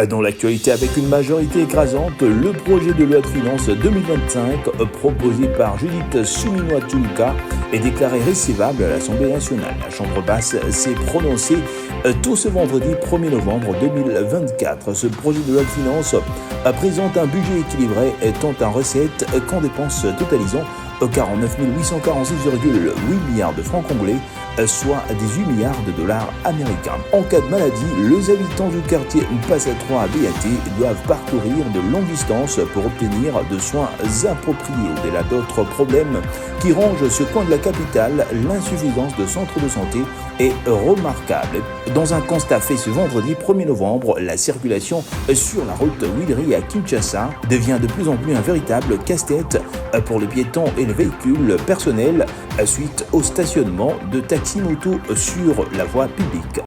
Dans l'actualité, avec une majorité écrasante, le projet de loi de finances 2025 proposé par Judith Suminwa-Tshouka est déclaré récevable à l'Assemblée nationale. La Chambre basse s'est prononcée tôt ce vendredi 1er novembre 2024. Ce projet de loi de finances présente un budget équilibré tant en recettes qu'en dépenses, totalisant 49 846,8 milliards de francs congolais, soit 18 milliards de dollars américains. En cas de maladie, les habitants du quartier Mpassa 3 à BAT doivent parcourir de longues distances pour obtenir de soins appropriés. Au-delà d'autres problèmes qui rongent ce coin de la capitale, l'insuffisance de centres de santé est remarquable. Dans un constat fait ce vendredi 1er novembre, la circulation sur la route Willery à Kinshasa devient de plus en plus un véritable casse-tête pour les piétons et les véhicules personnels suite au stationnement de taxi-moto sur la voie publique.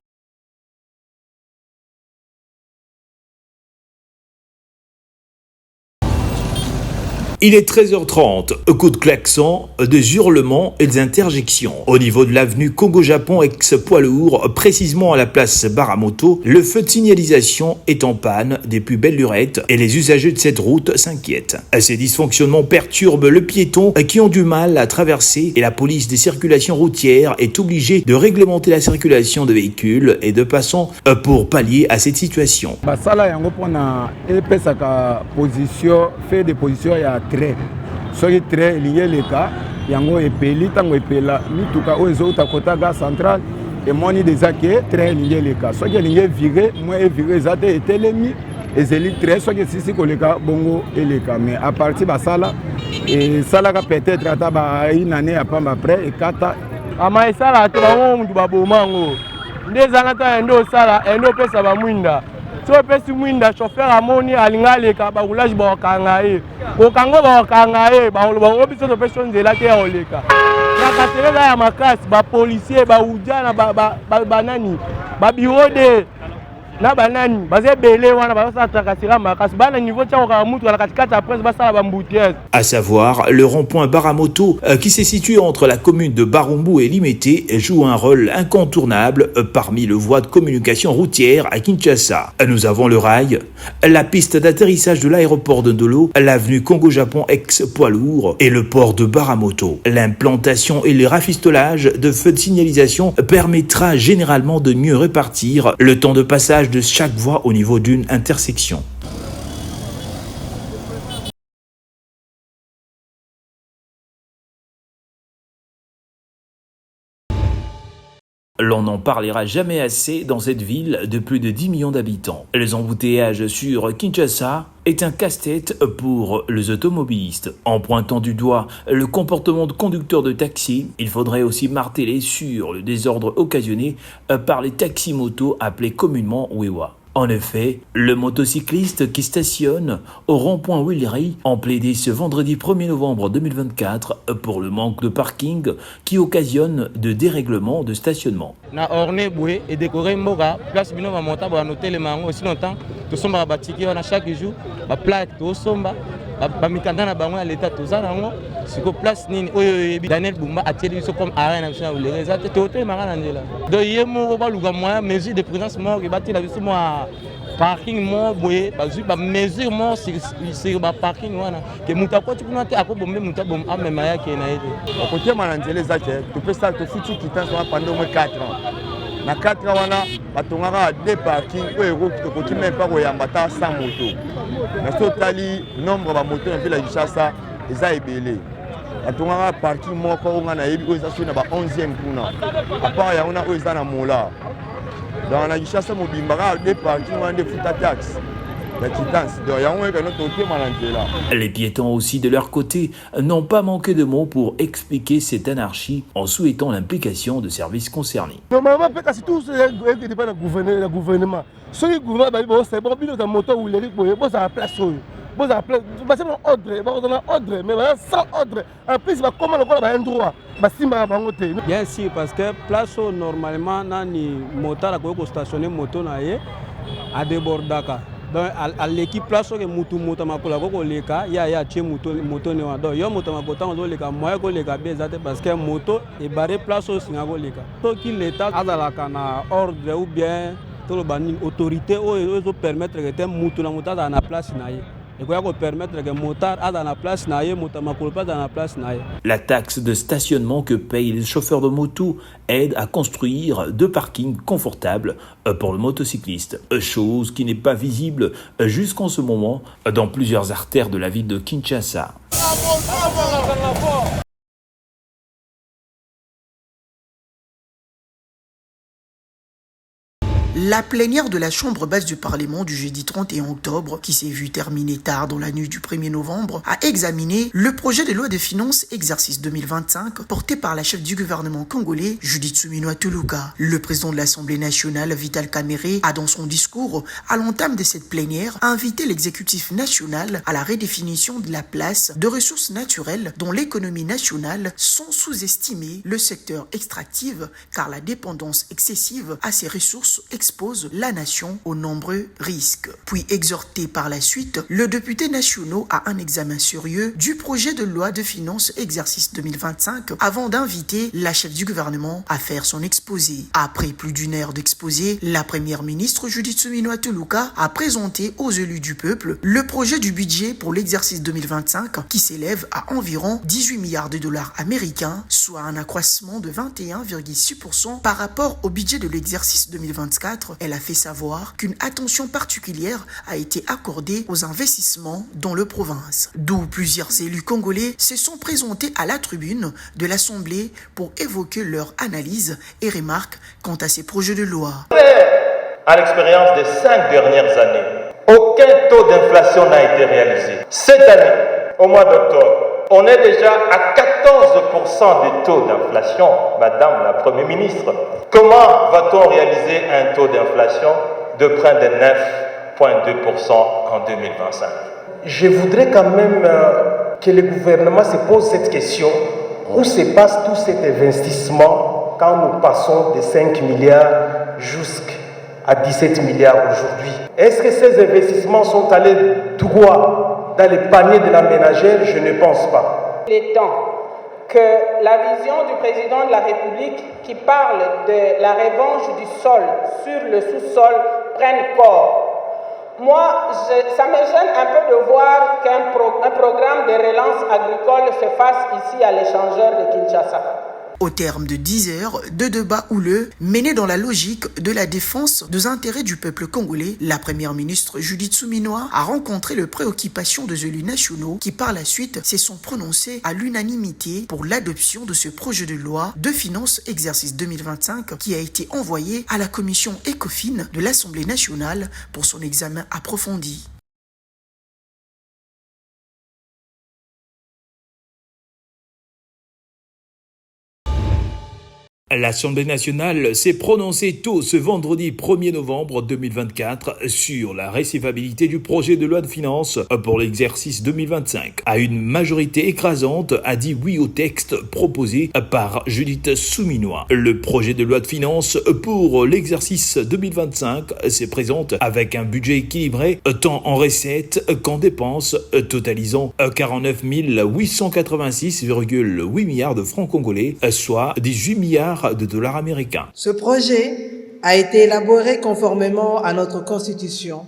Il est 13h30, coup de klaxon, des hurlements et des interjections. Au niveau de l'avenue Congo-Japon ex-poids lourd, précisément à la place Baramoto, le feu de signalisation est en panne des plus belles lurettes et les usagers de cette route s'inquiètent. Ces dysfonctionnements perturbent le piéton qui ont du mal à traverser et la police des circulations routières est obligée de réglementer la circulation de véhicules et de passants pour pallier à cette situation. Très soki très lié les cas yango epeli tango epela mituka ozo ta kota gare centrale et moni des aké très lié les cas soki lié viré moi viré zate etelemi ezeli très soki sisi koleka bongo eleka mais à partir basala et sala ka peut-être ata ba une année après après et kata ama esala to bango mutu babomango ndezanga ta ndo sala ndo pesa ba mwinda. So pesi mwinda chauffeur amoni alinga leka ba roulage ba kanga e ko kango ba kanga e ba obiso to pesi nzela te oleka na katereza ya makasi ba policier ba ujana ba nani ba biode na banani baze belé wana ba sa takasira makasi ba na niveau tcha ka mutu na katikati après ba sala ba mbutiez. À savoir le rond-point Baramoto qui se situe entre la commune de Barumbu et Limete joue un rôle incontournable parmi les voies de communication routière à Kinshasa. Nous avons le rail, la piste d'atterrissage de l'aéroport de Ndolo, l'avenue Congo-Japon ex-poids lourd et le port de Baramoto. L'implantation et le rafistolage de feux de signalisation permettra généralement de mieux répartir le temps de passage de chaque voie au niveau d'une intersection. L'on n'en parlera jamais assez dans cette ville de plus de 10 millions d'habitants. Les embouteillages sur Kinshasa est un casse-tête pour les automobilistes. En pointant du doigt le comportement de conducteurs de taxi, il faudrait aussi marteler sur le désordre occasionné par les taxis-motos appelés communément Wewa. En effet, le motocycliste qui stationne au rond-point Willery ont plaidé ce vendredi 1er novembre 2024 pour le manque de parking qui occasionne de dérèglements de stationnement. Na orné boué et décoré mboga place bino va monter ba noter les mango aussi longtemps to somba ba tiki on a chaque jour ba plaque to somba ba mikanda na bango à l'état to za nango siko place nini oyo Daniel Bumba a tiré so comme arène national ou les résultats to te mara ndela do yemo ba luga moyen mesure de présence mo ba ti la biso mo parking mo boye ba mesure mo sur ba parking wana ke muta ko tukuna te akobombe muta bom amema yake na yete côté mananzele zake to pesa to futu kitans pendant moins 4 ans na 4 ans wana batongaka deux parking oyo ekoki même pas koyamba ta 100 moto na totali nombre ba moto na ville ya Kinshasa eza ebele batongaka parking moko onga na yebi oyo eza so na ba 11e kuna à part ya ona oyo eza na mola dans la Kinshasa mobimbaka deux parking wana de futa taxe. Les piétons aussi de leur côté n'ont pas manqué de mots pour expliquer cette anarchie en souhaitant l'implication de services concernés. Normalement, c'est tout le gouvernement. Si le gouvernement c'est bon, il y a moto où les gens à la place. Bon, c'est un ordre, mais sans ordre. En plus, comment on a un droit? Bien sûr, parce que place normalement, nani moto la ko stationner moto na ye à débordaka. Donc à l'équipe place que mutu makola ko leka ya che moto ne wa donc yo moto makota on leka moya ko leka bezate parce que moto et barré place au singa ko leka. To ki l'état azala kana ordre ou bien toloba nini autorité oyo ezopermettre que mutu na mutu aza na place na ye ekoya permettre que motard aza na place na ye moto makolo aza na place na ye. La taxe de stationnement que payent les chauffeurs de moto aide à construire 2 parkings confortables pour le motocycliste, chose qui n'est pas visible jusqu'en ce moment dans plusieurs artères de la ville de Kinshasa. La plénière de la Chambre basse du Parlement du jeudi 31 octobre, qui s'est vue terminer tard dans la nuit du 1er novembre, a examiné le projet de loi de finances exercice 2025 porté par la chef du gouvernement congolais, Judith Suminwa Tuluka. Le président de l'Assemblée nationale, Vital Kamerhe, a dans son discours à l'entame de cette plénière invité l'exécutif national à la redéfinition de la place de ressources naturelles dans l'économie nationale sans sous-estimer le secteur extractif car la dépendance excessive à ces ressources expose la nation aux nombreux risques. Puis exhorté par la suite, le député national à un examen sérieux du projet de loi de finances exercice 2025 avant d'inviter la chef du gouvernement à faire son exposé. Après plus d'une heure d'exposé, la première ministre Judith Suminwa Tuluka a présenté aux élus du peuple le projet du budget pour l'exercice 2025 qui s'élève à environ 18 milliards de dollars américains, soit un accroissement de 21,6% par rapport au budget de l'exercice 2024. Elle a fait savoir qu'une attention particulière a été accordée aux investissements dans le province. D'où plusieurs élus congolais se sont présentés à la tribune de l'Assemblée pour évoquer leur analyse et remarques quant à ces projets de loi. À l'expérience des 5 dernières années, aucun taux d'inflation n'a été réalisé. Cette année, au mois d'octobre, on est déjà à 14% de taux d'inflation, Madame la Première ministre. Comment va-t-on réaliser un taux d'inflation de près de 9,2% en 2025? Je voudrais quand même que le gouvernement se pose cette question. Où se passe tout cet investissement quand nous passons de 5 milliards jusqu'à 17 milliards aujourd'hui? Est-ce que ces investissements sont allés droit dans les paniers de la ménagère? Je ne pense pas. Il est temps que la vision du président de la République qui parle de la revanche du sol sur le sous-sol prenne corps. Moi, ça me gêne un peu de voir qu'un programme de relance agricole se fasse ici à l'échangeur de Kinshasa. Au terme de 10 heures de débats houleux menés dans la logique de la défense des intérêts du peuple congolais, la première ministre Judith Suminwa a rencontré les préoccupations des élus nationaux qui par la suite se sont prononcés à l'unanimité pour l'adoption de ce projet de loi de finances exercice 2025 qui a été envoyé à la commission ECOFIN de l'Assemblée nationale pour son examen approfondi. L'Assemblée nationale s'est prononcée tôt ce vendredi 1er novembre 2024 sur la recevabilité du projet de loi de finances pour l'exercice 2025. À une majorité écrasante, a dit oui au texte proposé par Judith Suminwa. Le projet de loi de finances pour l'exercice 2025 se présente avec un budget équilibré tant en recettes qu'en dépenses, totalisant 49 886,8 milliards de francs congolais, soit 18 milliards de dollars américains. Ce projet a été élaboré conformément à notre Constitution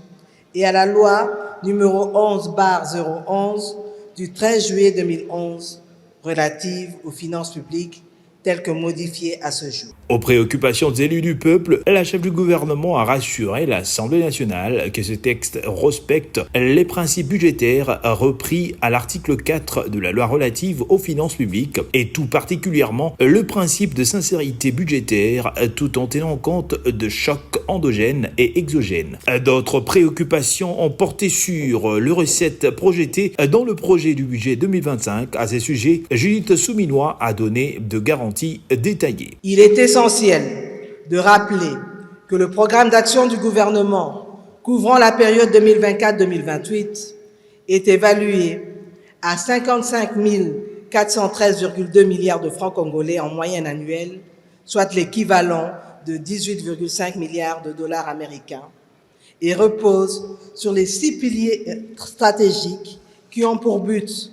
et à la loi numéro 11/011 du 13 juillet 2011 relative aux finances publiques telle que modifiée à ce jour. Aux préoccupations des élus du peuple, la chef du gouvernement a rassuré l'Assemblée nationale que ce texte respecte les principes budgétaires repris à l'article 4 de la loi relative aux finances publiques et tout particulièrement le principe de sincérité budgétaire tout en tenant compte de chocs endogènes et exogènes. D'autres préoccupations ont porté sur les recettes projetées dans le projet du budget 2025. À ces sujets, Judith Suminwa a donné de garanties détaillées. Il est essentiel de rappeler que le programme d'action du gouvernement couvrant la période 2024-2028 est évalué à 55 413,2 milliards de francs congolais en moyenne annuelle, soit l'équivalent de 18,5 milliards de dollars américains, et repose sur les 6 piliers stratégiques qui ont pour but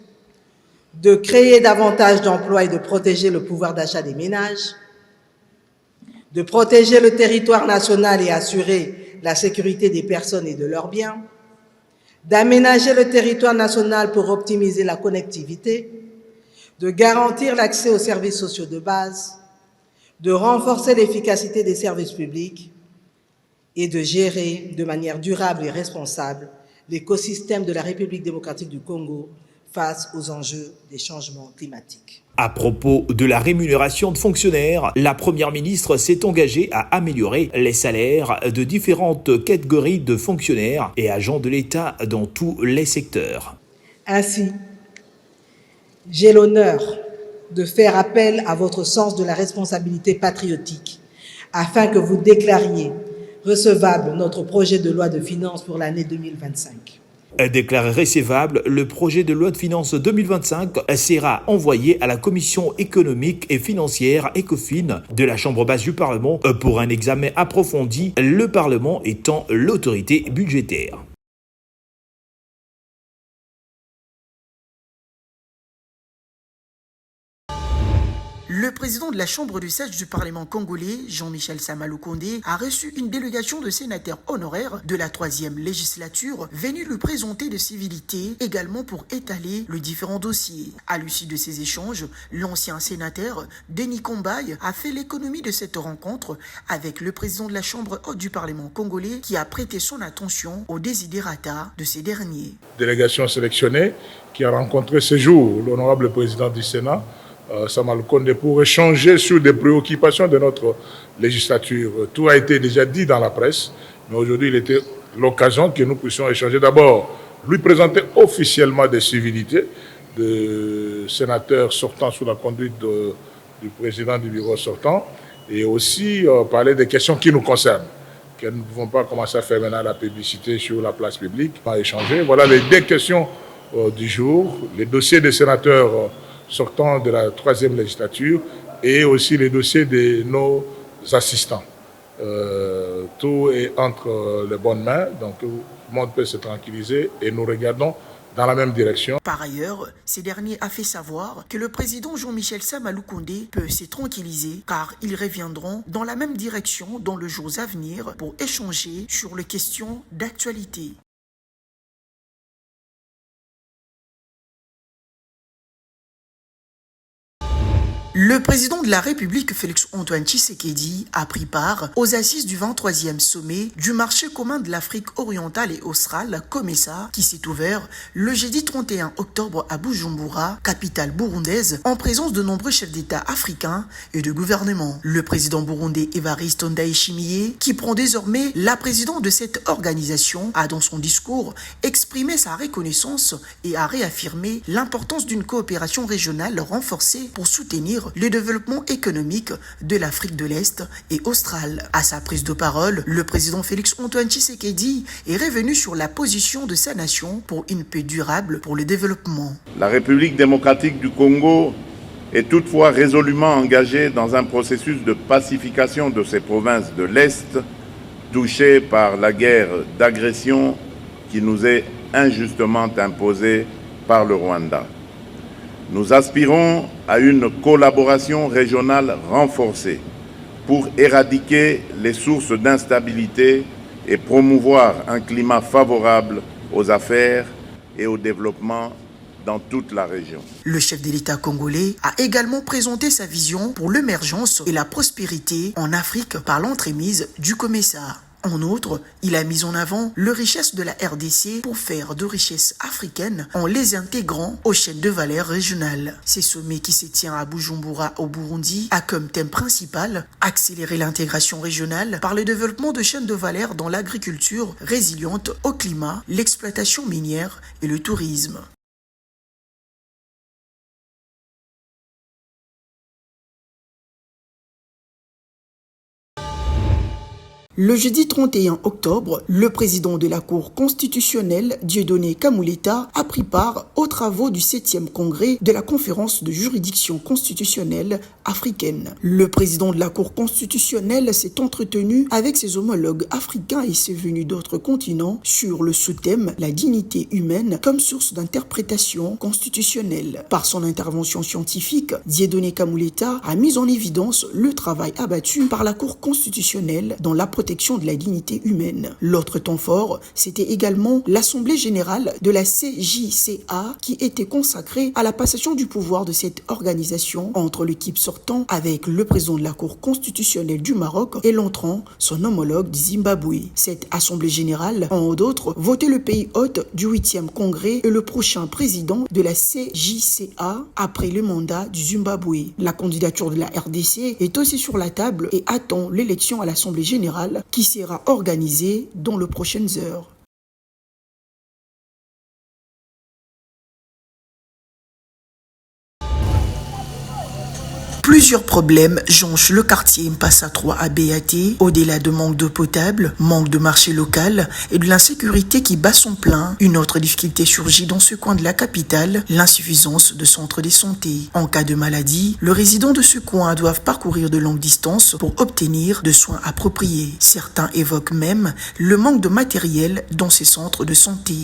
de créer davantage d'emplois et de protéger le pouvoir d'achat des ménages, de protéger le territoire national et assurer la sécurité des personnes et de leurs biens, d'aménager le territoire national pour optimiser la connectivité, de garantir l'accès aux services sociaux de base, de renforcer l'efficacité des services publics et de gérer de manière durable et responsable l'écosystème de la République démocratique du Congo face aux enjeux des changements climatiques. À propos de la rémunération de fonctionnaires, la Première ministre s'est engagée à améliorer les salaires de différentes catégories de fonctionnaires et agents de l'État dans tous les secteurs. Ainsi, j'ai l'honneur de faire appel à votre sens de la responsabilité patriotique afin que vous déclariez recevable notre projet de loi de finances pour l'année 2025. Déclaré recevable, le projet de loi de finances 2025 sera envoyé à la Commission économique et financière ECOFIN de la Chambre basse du Parlement pour un examen approfondi, le Parlement étant l'autorité budgétaire. Le président de la Chambre du siège du Parlement congolais, Jean-Michel Sama Lukonde, a reçu une délégation de sénateurs honoraires de la 3e législature venus lui présenter des civilités, également pour étaler les différents dossiers. À l'issue de ces échanges, l'ancien sénateur, Denis Kombaye, a fait l'économie de cette rencontre avec le président de la Chambre haute du Parlement congolais qui a prêté son attention aux desiderata de ces derniers. Délégation sélectionnée qui a rencontré ce jour l'honorable président du Sénat, Sama Lukonde, pour échanger sur des préoccupations de notre législature. Tout a été déjà dit dans la presse, mais aujourd'hui il était l'occasion que nous puissions échanger. D'abord, lui présenter officiellement des civilités de sénateurs sortants sous la conduite du président du bureau sortant, et aussi parler des questions qui nous concernent, que nous ne pouvons pas commencer à faire maintenant la publicité sur la place publique, pas échanger. Voilà les deux questions du jour, les dossiers des sénateurs sortant de la 3e législature et aussi les dossiers de nos assistants. Tout est entre les bonnes mains, donc tout le monde peut se tranquilliser et nous regardons dans la même direction. Par ailleurs, ces derniers a fait savoir que le président Jean-Michel Sama Lukonde peut se tranquilliser car ils reviendront dans la même direction dans les jours à venir pour échanger sur les questions d'actualité. Le président de la République, Félix-Antoine Tshisekedi, a pris part aux assises du 23e sommet du marché commun de l'Afrique orientale et australe, COMESA, qui s'est ouvert le jeudi 31 octobre à Bujumbura, capitale burundaise, en présence de nombreux chefs d'État africains et de gouvernements. Le président burundais Evariste Ndayishimiye, qui prend désormais la présidence de cette organisation, a dans son discours exprimé sa reconnaissance et a réaffirmé l'importance d'une coopération régionale renforcée pour soutenir le développement économique de l'Afrique de l'Est et australe. À sa prise de parole, le président Félix-Antoine Tshisekedi est revenu sur la position de sa nation pour une paix durable pour le développement. La République démocratique du Congo est toutefois résolument engagée dans un processus de pacification de ces provinces de l'Est touchées par la guerre d'agression qui nous est injustement imposée par le Rwanda. Nous aspirons à une collaboration régionale renforcée pour éradiquer les sources d'instabilité et promouvoir un climat favorable aux affaires et au développement dans toute la région. Le chef de l'État congolais a également présenté sa vision pour l'émergence et la prospérité en Afrique par l'entremise du COMESA. En outre, il a mis en avant les richesses de la RDC pour faire de richesses africaines en les intégrant aux chaînes de valeur régionales. Ce sommet qui se tient à Bujumbura au Burundi a comme thème principal accélérer l'intégration régionale par le développement de chaînes de valeur dans l'agriculture résiliente au climat, l'exploitation minière et le tourisme. Le jeudi 31 octobre, le président de la Cour constitutionnelle, Dieudonné Kamuleta, a pris part aux travaux du 7e congrès de la conférence de juridiction constitutionnelle africaine. Le président de la Cour constitutionnelle s'est entretenu avec ses homologues africains et ses venus d'autres continents sur le sous-thème « La dignité humaine comme source d'interprétation constitutionnelle ». Par son intervention scientifique, Dieudonné Kamuleta a mis en évidence le travail abattu par la Cour constitutionnelle dans la protection de la dignité humaine. L'autre temps fort, c'était également l'Assemblée générale de la CJCA qui était consacrée à la passation du pouvoir de cette organisation entre l'équipe sortant avec le président de la Cour constitutionnelle du Maroc et l'entrant, son homologue du Zimbabwe. Cette Assemblée générale, en haut d'autres, votait le pays hôte du 8e congrès et le prochain président de la CJCA après le mandat du Zimbabwe. La candidature de la RDC est aussi sur la table et attend l'élection à l'Assemblée générale qui sera organisée dans les prochaines heures. Plusieurs problèmes jonchent le quartier Mpassa 3 à BAT, au-delà de manque d'eau potable, manque de marché local et de l'insécurité qui bat son plein. Une autre difficulté surgit dans ce coin de la capitale, l'insuffisance de centres de santé. En cas de maladie, les résidents de ce coin doivent parcourir de longues distances pour obtenir de soins appropriés. Certains évoquent même le manque de matériel dans ces centres de santé.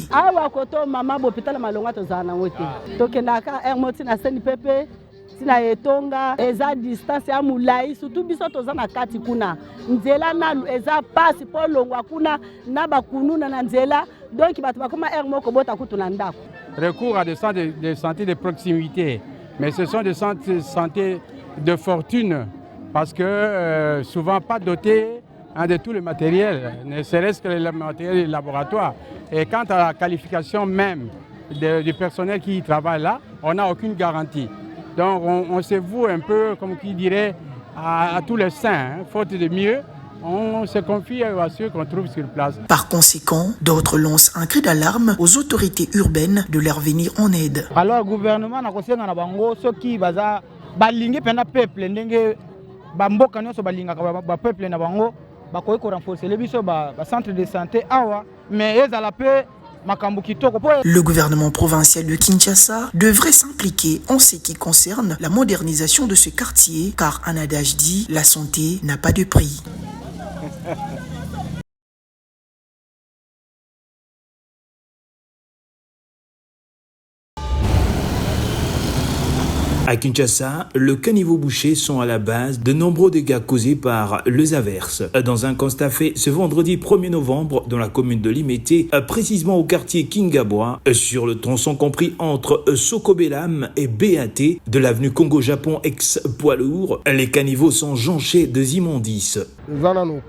Sina etonga eza distance ya mulai surtout biso toza na kati kuna nzela na eza passe po longwa kuna na bakununa na nzela donc bato bakoma air moko bota kutuna ndako. Recours à des centres de santé de proximité, mais ce sont des centres de santé de fortune parce que souvent pas dotés de tout le matériel, ne serait-ce que le matériel laboratoire. Et quant à la qualification même du personnel qui travaille là, on n'a aucune garantie. Donc on se voue un peu, comme qui dirait, à tous les saints. Faute de mieux, on se confie à ceux qu'on trouve sur place. Par conséquent, d'autres lancent un cri d'alarme aux autorités urbaines de leur venir en aide. Alors le gouvernement na kosenga na bango soki baza balingi pena peuple ndenge bamboka nyonso balinga ba peuple na bango bakoki ko renforcer les biso ba centre de santé awa mais ezala pe. Le gouvernement provincial de Kinshasa devrait s'impliquer en ce qui concerne la modernisation de ce quartier, car un adage dit « la santé n'a pas de prix ». À Kinshasa, le caniveau bouché sont à la base de nombreux dégâts causés par les averses. Dans un constat fait ce vendredi 1er novembre dans la commune de Limete, précisément au quartier Kingabois, sur le tronçon compris entre Sokobelam et BAT de l'avenue Congo-Japon ex-poids lourd, les caniveaux sont jonchés de immondices. Vraiment,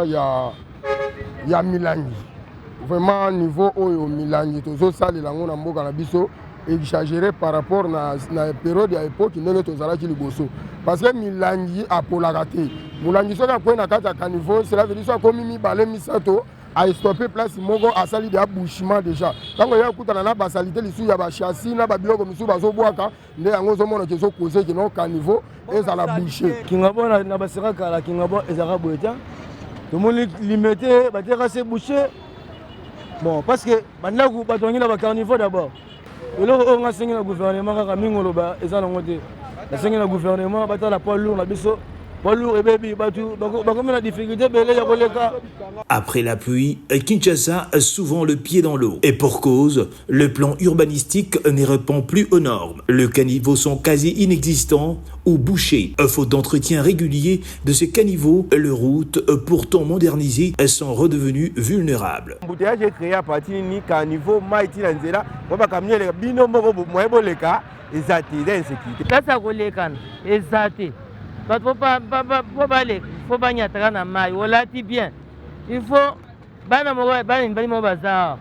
il y a Milangi. Vraiment, niveau où Milangi, tout ça, les langues en Boga Nabiso. Exagéré par rapport à la période à l'époque qui n'est pas liboso. Parce que Milangi a pour la rater. Milangi soit après na kata caniveau, cela veut dire soit comme mi balé misato a stoppé place mogo a sali de abouchement déjà. Quand on y a écouté na basalité les sous ya ba châssis na ba biloko misu bazo boaka, ndé yango zo mona kezo causer que non caniveau et ça la boucher. Kingabo na basira kala kingabo ezara boeta. Tout le monde limité ba tera se boucher. Bon parce que maintenant vous batongi na ba carnivore d'abord. Le gouvernement le gouvernement la poids lourd Après la pluie, Kinshasa a souvent le pied dans l'eau. Et pour cause, le plan urbanistique ne répond plus aux normes. Les caniveaux sont quasi inexistants ou bouchés. Faute d'entretien régulier de ces caniveaux, les routes, pourtant modernisées, sont redevenues vulnérables. Faut banyataka na mai olati bien il faut bana mo bana bali mo bazar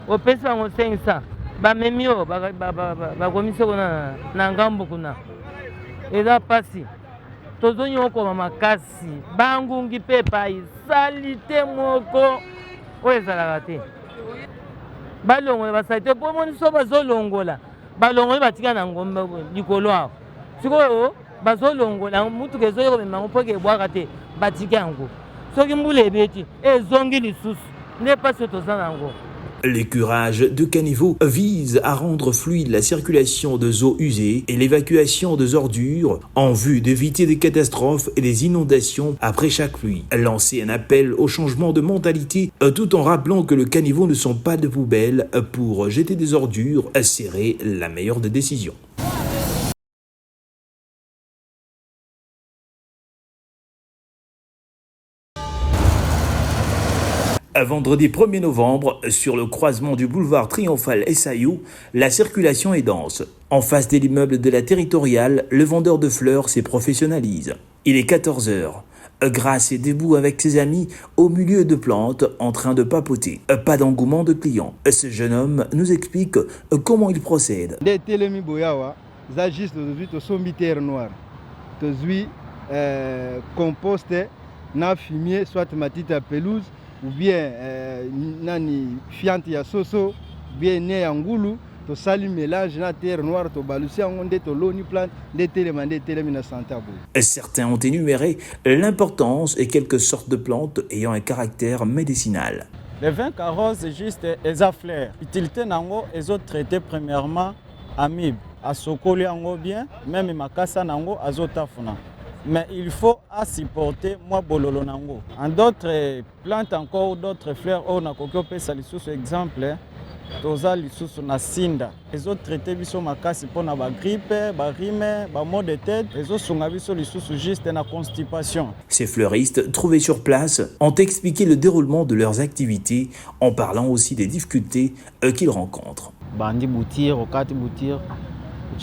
au pesa ngo 500 ba memio ba komisio na ngambo kuna eza pasi tozonyo ko makasi bangungi pepa isalite moko oyezala te balongo ba salite po moni so bazolongola balongo batika na ngomba likolo aho sikoyo bazolongola mutu kezoyo memanga poke bwaka te batika yango soki mbula ebeti ezongi lisusu nde pasi tozana yango Les curages de caniveaux visent à rendre fluide la circulation de eaux usées et l'évacuation des ordures en vue d'éviter des catastrophes et des inondations après chaque pluie. Lancer un appel au changement de mentalité tout en rappelant que le caniveau ne sont pas de poubelles pour jeter des ordures serait la meilleure des décisions. Vendredi 1er novembre, sur le croisement du boulevard Triomphal et Sayou, la circulation est dense. En face de l'immeuble de la Territoriale, le vendeur de fleurs s'y professionnalise. Il est 14h. Grace est debout avec ses amis au milieu de plantes en train de papoter. Pas d'engouement de clients. Ce jeune homme nous explique comment il procède. Composté, na fumier, soit matite à pelouse, ou bien nani fiante ya soso, bien né angulu, to sali mélange na terre noire, to balusi angonde to loni plante, de télémandé télémina santabou. Certains ont énuméré l'importance et quelques sortes de plantes ayant un caractère médicinal. Les vins carros, c'est juste les affleurs. Utilité nango, les autres traités premièrement amib, à sokoli ango bien, même makasa nango, azotafuna. Mais il faut supporter moi bololo nango. En d'autres plantes encore, d'autres fleurs, on a coquille ça les sous exemple, toza les sous na sinda. Les autres traités biso makasi pour na ba grippe, ba rime, ba maux de tête, les autres sont biso les sous juste na constipation. Ces fleuristes trouvés sur place ont expliqué le déroulement de leurs activités en parlant aussi des difficultés qu'ils rencontrent. Bandi boutir, okati boutir.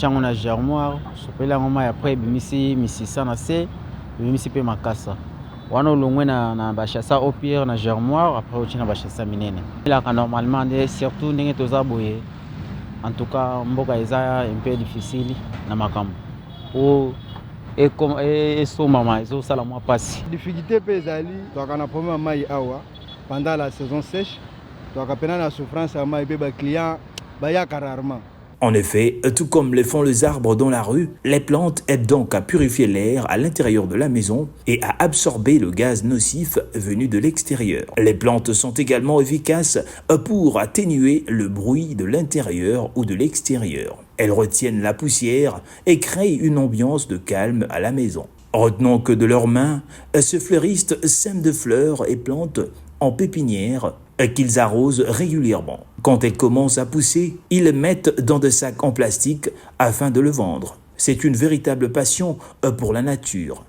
On a germoire, après bimisi misisa na se, bimisi pe makasa. Wana longwe na bachassa au pire na germoire, après on na bachassa minene. Là normalement surtout ndenge toza boye. En tout cas, mboka eza un peu difficile na makambo. O et comme et so mama, zo sala moi passe. Difficulté pe ezali, to kana problème mai awa pendant la saison sèche, to kapena na souffrance à mai pe ba client ba ya rarement. En effet, tout comme le font les arbres dans la rue, les plantes aident donc à purifier l'air à l'intérieur de la maison et à absorber le gaz nocif venu de l'extérieur. Les plantes sont également efficaces pour atténuer le bruit de l'intérieur ou de l'extérieur. Elles retiennent la poussière et créent une ambiance de calme à la maison. Retenons que de leurs mains, ce fleuriste sème de fleurs et plantes en pépinière qu'ils arrosent régulièrement. Quand elles commencent à pousser, ils les mettent dans des sacs en plastique afin de le vendre. C'est une véritable passion pour la nature.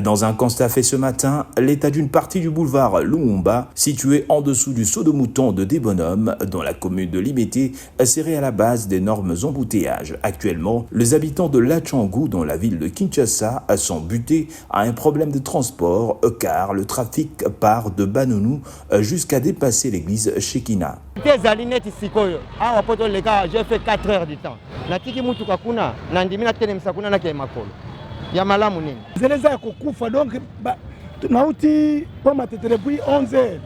Dans un constat fait ce matin, l'état d'une partie du boulevard Lumumba, situé en dessous du Saut de Mouton de Desbonhommes, dans la commune de Libété, serait à la base d'énormes embouteillages. Actuellement, les habitants de Lachangu, dans la ville de Kinshasa, sont butés à un problème de transport, car le trafic part de Banounou jusqu'à dépasser l'église Shekina. J'ai fait 4 heures du temps. Ya malamu nini zeleza ya kukufa donc nauti pour matete depuis 11h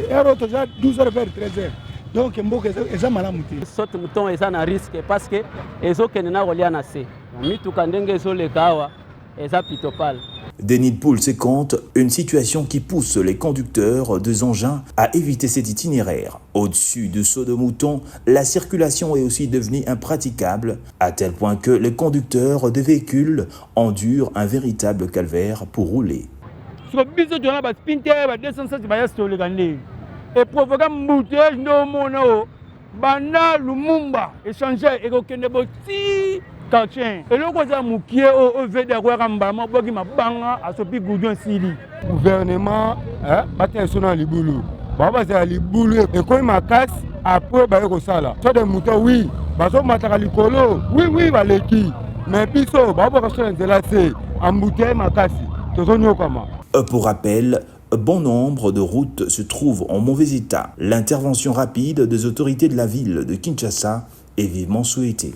ero toja 12h vers 13h donc mboka eza malamu te sote muton eza na risque parce que ezokende na kolia na se mituka ndenge ezoleka awa eza pitopal. Denis Poulse compte une situation qui pousse les conducteurs des engins à éviter cet itinéraire. Au-dessus du Saut de Mouton, la circulation est aussi devenue impraticable, à tel point que les conducteurs de véhicules endurent un véritable calvaire pour rouler. Et provoquant embouteillage no mono, bana Lumumba échanger et aucun boti quartier. Et le cosa mukie au vede kwa kambama bogi mabanga asopi goudon sili. Gouvernement batin sona libulu. Baba za libulu et ko makasi après ba ko sala. So de muto oui, bazo mataka likolo. Oui baleki. Mais biso baba ko sala nzelase embouteillage makasi. Tozonyo kama. Pour rappel, bon nombre de routes se trouvent en mauvais état. L'intervention rapide des autorités de la ville de Kinshasa est vivement souhaitée.